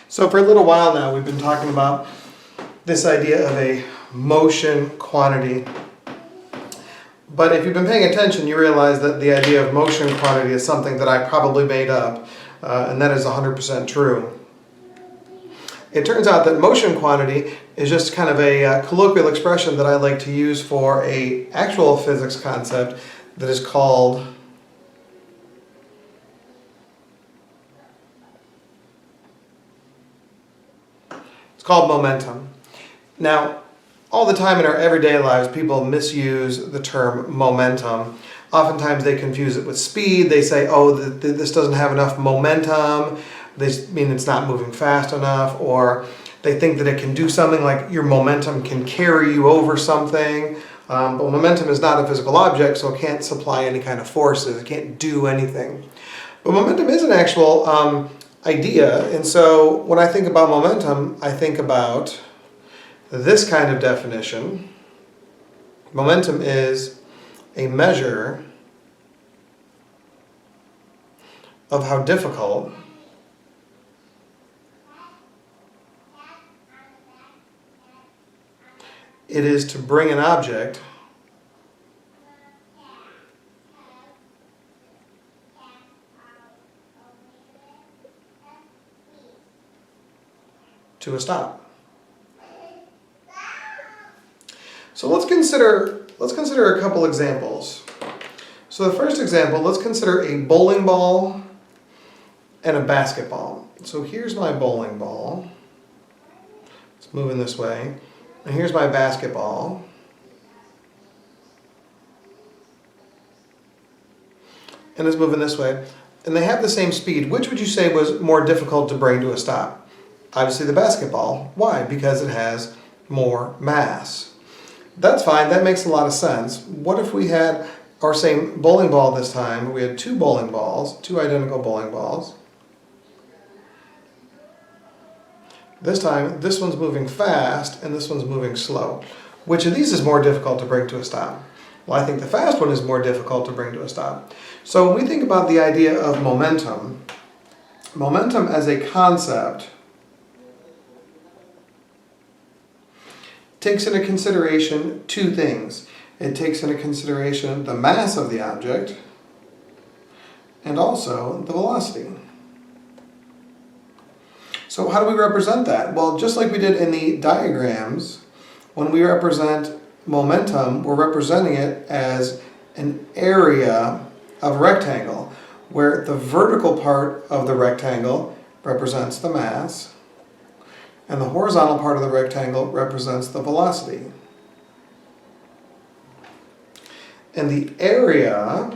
So for a little while now, we've been talking about this idea of a motion quantity. But if you've been paying attention, you realize that the idea of motion quantity is something that I probably made up, and that is 100% true. It turns out that motion quantity is just kind of a colloquial expression that I like to use for an actual physics concept that is called momentum. Now, all the time in our everyday lives, people misuse the term momentum. Oftentimes they confuse it with speed. They say, oh, this doesn't have enough momentum. They mean it's not moving fast enough, or they think that it can do something like your momentum can carry you over something. But momentum is not a physical object, so it can't supply any kind of forces. It can't do anything. But momentum is an actual idea, and so when I think about momentum, I think about this kind of definition. Momentum is a measure of how difficult it is to bring an object to a stop. So let's consider a couple examples. So the first example, let's consider a bowling ball and a basketball. So here's my bowling ball. It's moving this way. And here's my basketball. And it's moving this way. And they have the same speed. Which would you say was more difficult to bring to a stop? Obviously the basketball. Why? Because it has more mass. That's fine, that makes a lot of sense. What if we had our same bowling ball this time? We had two bowling balls, two identical bowling balls. This time, this one's moving fast and this one's moving slow. Which of these is more difficult to bring to a stop? Well, I think the fast one is more difficult to bring to a stop. So when we think about the idea of momentum, momentum as a concept takes into consideration two things. It takes into consideration the mass of the object and also the velocity. So how do we represent that? Well, just like we did in the diagrams, when we represent momentum, we're representing it as an area of a rectangle, where the vertical part of the rectangle represents the mass, and the horizontal part of the rectangle represents the velocity. And the area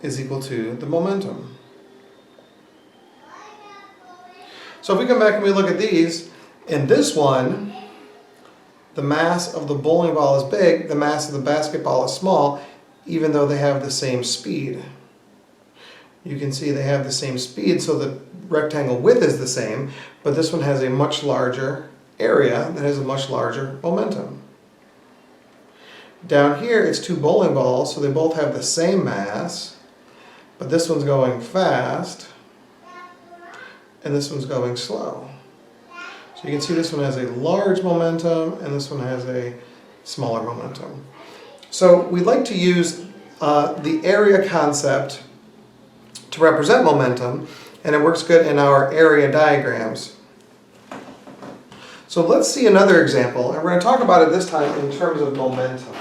is equal to the momentum. So if we come back and we look at these, in this one, the mass of the bowling ball is big, the mass of the basketball is small, even though they have the same speed. You can see they have the same speed, so the rectangle width is the same, but this one has a much larger area that has a much larger momentum. Down here, it's two bowling balls, so they both have the same mass, but this one's going fast, and this one's going slow. So you can see this one has a large momentum and this one has a smaller momentum. So we like to use the area concept to represent momentum, and it works good in our area diagrams. So let's see another example, and we're going to talk about it this time in terms of momentum.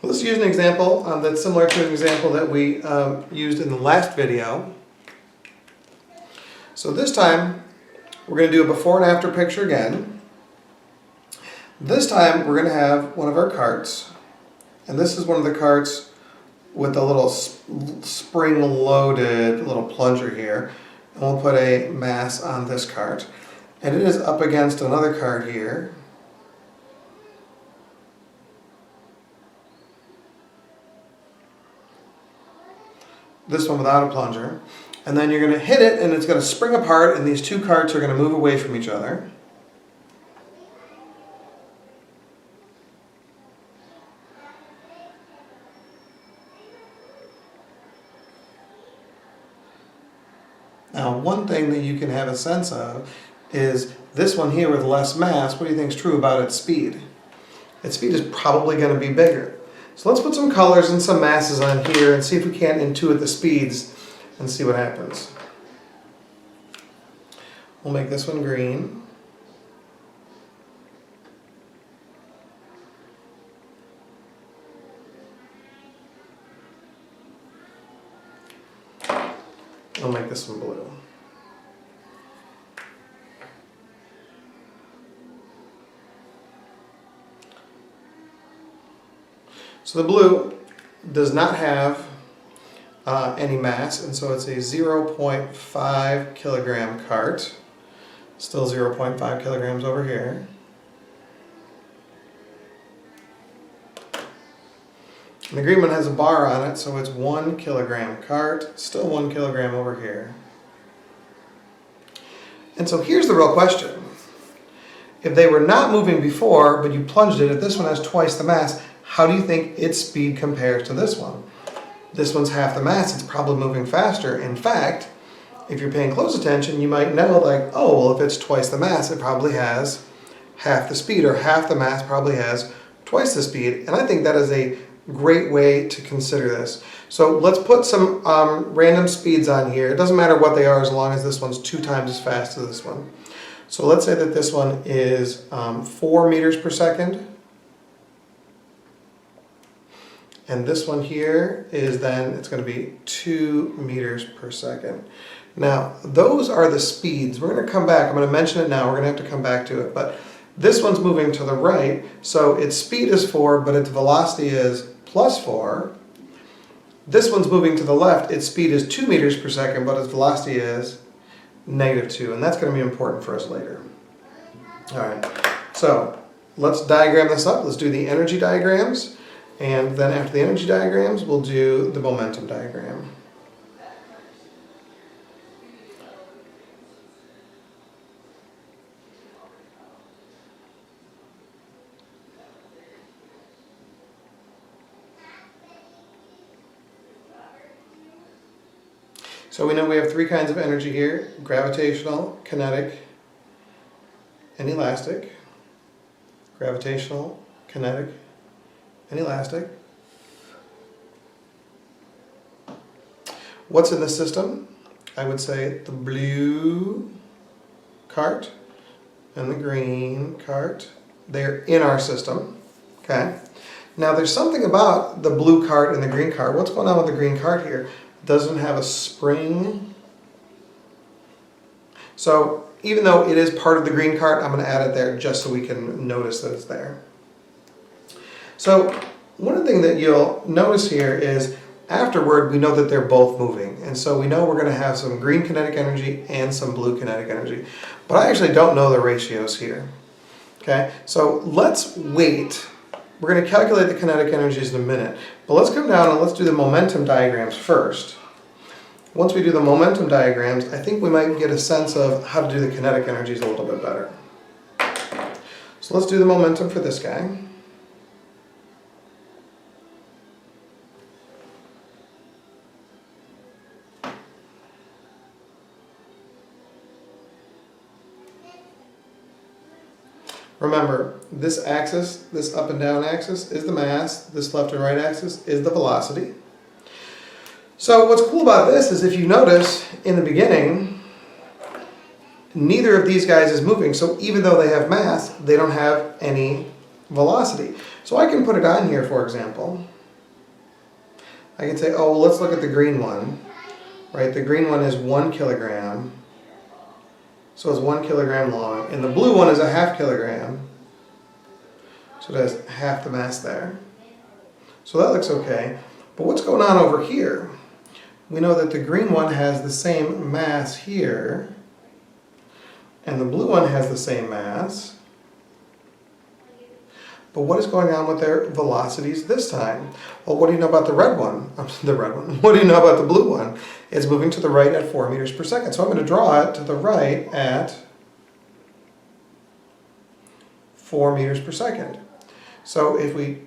Let's use an example that's similar to an example that we used in the last video. So this time We're going to do a before and after picture again. This time we're going to have one of our carts, and this is one of the carts with a little spring-loaded little plunger here, and we'll put a mass on this cart, and it is up against another cart here. This one without a plunger, and then you're going to hit it and it's going to spring apart, and these two carts are going to move away from each other. Now, one thing that you can have a sense of is this one here with less mass. What do you think is true about its speed? Its speed is probably going to be bigger. So let's put some colors and some masses on here and see if we can't intuit the speeds and see what happens. We'll make this one green. I'll make this one blue. So the blue does not have any mass, and so it's a 0.5 kilogram cart. Still 0.5 kilograms over here. And the green one has a bar on it, so it's 1 kilogram cart, still 1 kilogram over here. And so here's the real question. If they were not moving before, but you plunged it, if this one has twice the mass, how do you think its speed compares to this one? This one's half the mass, it's probably moving faster. In fact, if you're paying close attention, you might know, like, oh, well, if it's twice the mass, it probably has half the speed, or half the mass probably has twice the speed. And I think that is a great way to consider this. So let's put some random speeds on here. It doesn't matter what they are as long as this one's 2 times as fast as this one. So let's say that this one is 4 meters per second. And this one here is then, it's going to be 2 meters per second. Now, those are the speeds. We're going to come back. I'm going to mention it now. We're going to have to come back to it. But this one's moving to the right, so its speed is 4, but its velocity is plus 4. This one's moving to the left. Its speed is 2 meters per second, but its velocity is -2. And that's going to be important for us later. All right. So let's diagram this up. Let's do the energy diagrams. And then after the energy diagrams, we'll do the momentum diagram. So we know we have 3 kinds of energy here: gravitational, kinetic, and elastic. Gravitational, kinetic, and elastic. What's in the system? I would say the blue cart and the green cart. They're in our system. Okay. Now there's something about the blue cart and the green cart. What's going on with the green cart here? It doesn't have a spring. So even though it is part of the green cart, I'm going to add it there just so we can notice that it's there. So one thing that you'll notice here is afterward we know that they're both moving, and so we know we're going to have some green kinetic energy and some blue kinetic energy, but I actually don't know the ratios here. Okay, so let's wait. We're going to calculate the kinetic energies in a minute, but let's come down and let's do the momentum diagrams first. Once we do the momentum diagrams, I think we might get a sense of how to do the kinetic energies a little bit better. So let's do the momentum for this guy. Remember, this axis, this up and down axis, is the mass. This left and right axis is the velocity. So what's cool about this is if you notice in the beginning, neither of these guys is moving. So even though they have mass, they don't have any velocity. So I can put it on here, for example. I can say, oh, well, let's look at the green one. Right, the green one is 1 kilogram. So it's 1 kilogram long. And the blue one is a half kilogram. So it has half the mass there. So that looks okay. But what's going on over here? We know that the green one has the same mass here. And the blue one has the same mass. But what is going on with their velocities this time? Well, what do you know about the red one? The red one. What do you know about the blue one? It's moving to the right at 4 meters per second. So I'm going to draw it to the right at 4 meters per second. So if we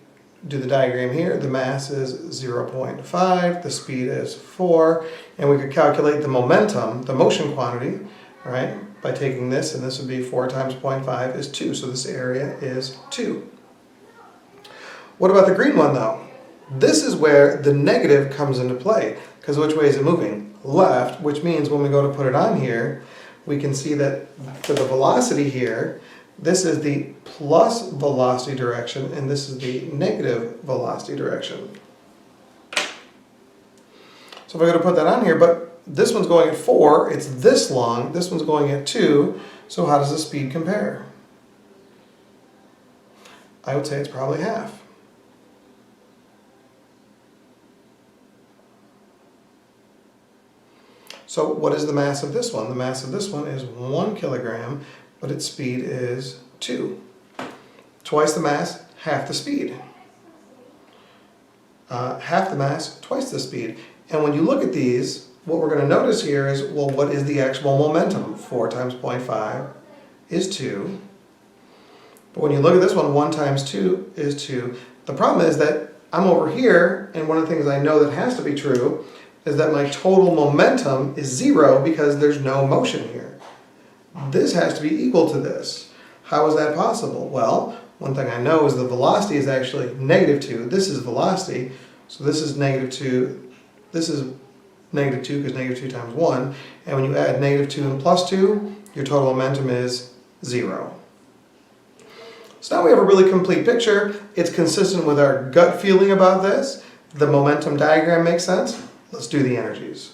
do the diagram here, the mass is 0.5, the speed is 4, and we could calculate the momentum, the motion quantity, right, by taking this, and this would be 4 times 0.5 is 2. So this area is 2. What about the green one though? This is where the negative comes into play, because which way is it moving? Left, which means when we go to put it on here, we can see that for the velocity here, this is the plus velocity direction and this is the negative velocity direction. So if I go to put that on here, but this one's going at 4, it's this long, this one's going at 2, so how does the speed compare? I would say it's probably half. So what is the mass of this one? The mass of this one is 1 kilogram, but its speed is 2. Twice the mass, half the speed. Half the mass, twice the speed. And when you look at these, what we're going to notice here is, well, what is the actual momentum? 4 times 0.5 is 2. But when you look at this one, 1 times 2 is 2. The problem is that I'm over here, and one of the things I know that has to be true is that my total momentum is 0 because there's no motion here. This has to be equal to this. How is that possible? Well, one thing I know is the velocity is actually -2. This is velocity, so this is -2. This is -2 because -2 times 1. And when you add -2 and +2, your total momentum is 0. So now we have a really complete picture. It's consistent with our gut feeling about this. The momentum diagram makes sense. Let's do the energies.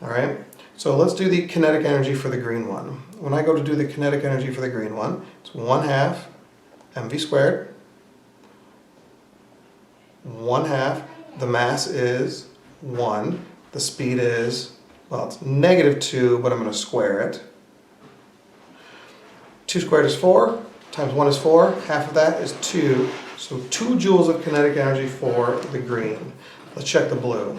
All right, so let's do the kinetic energy for the green one. When I go to do the kinetic energy for the green one, it's 1/2 mv squared. 1/2, the mass is 1. The speed is, well, it's -2, but I'm going to square it. 2 squared is 4, times 1 is 4. Half of that is 2. So 2 joules of kinetic energy for the green. Let's check the blue.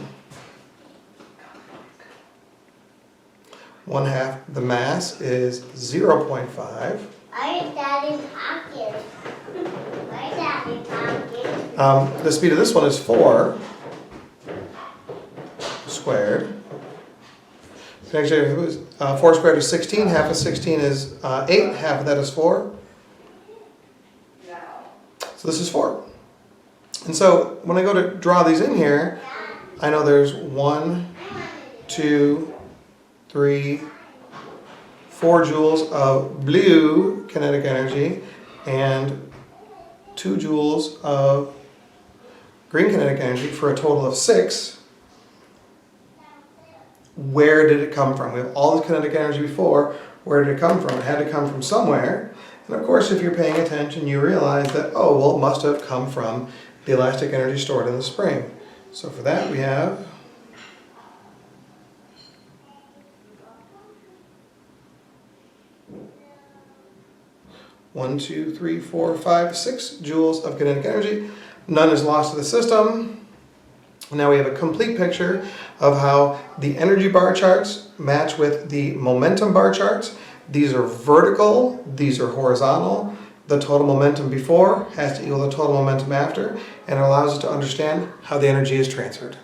1/2, the mass is 0.5. The speed of this one is 4 squared. Actually, if it was 4 squared is 16, half of 16 is 8, half of that is 4. So this is 4. And so when I go to draw these in here, I know there's 1, 2, 3, 4 joules of blue kinetic energy and 2 joules of green kinetic energy for a total of 6. Where did it come from? We have all the kinetic energy before. Where did it come from? It had to come from somewhere. And of course, if you're paying attention, you realize that, oh, well, it must have come from the elastic energy stored in the spring. So for that, we have 1, 2, 3, 4, 5, 6 joules of kinetic energy. None is lost to the system. Now we have a complete picture of how the energy bar charts match with the momentum bar charts. These are vertical, these are horizontal. The total momentum before has to equal the total momentum after, and it allows us to understand how the energy is transferred.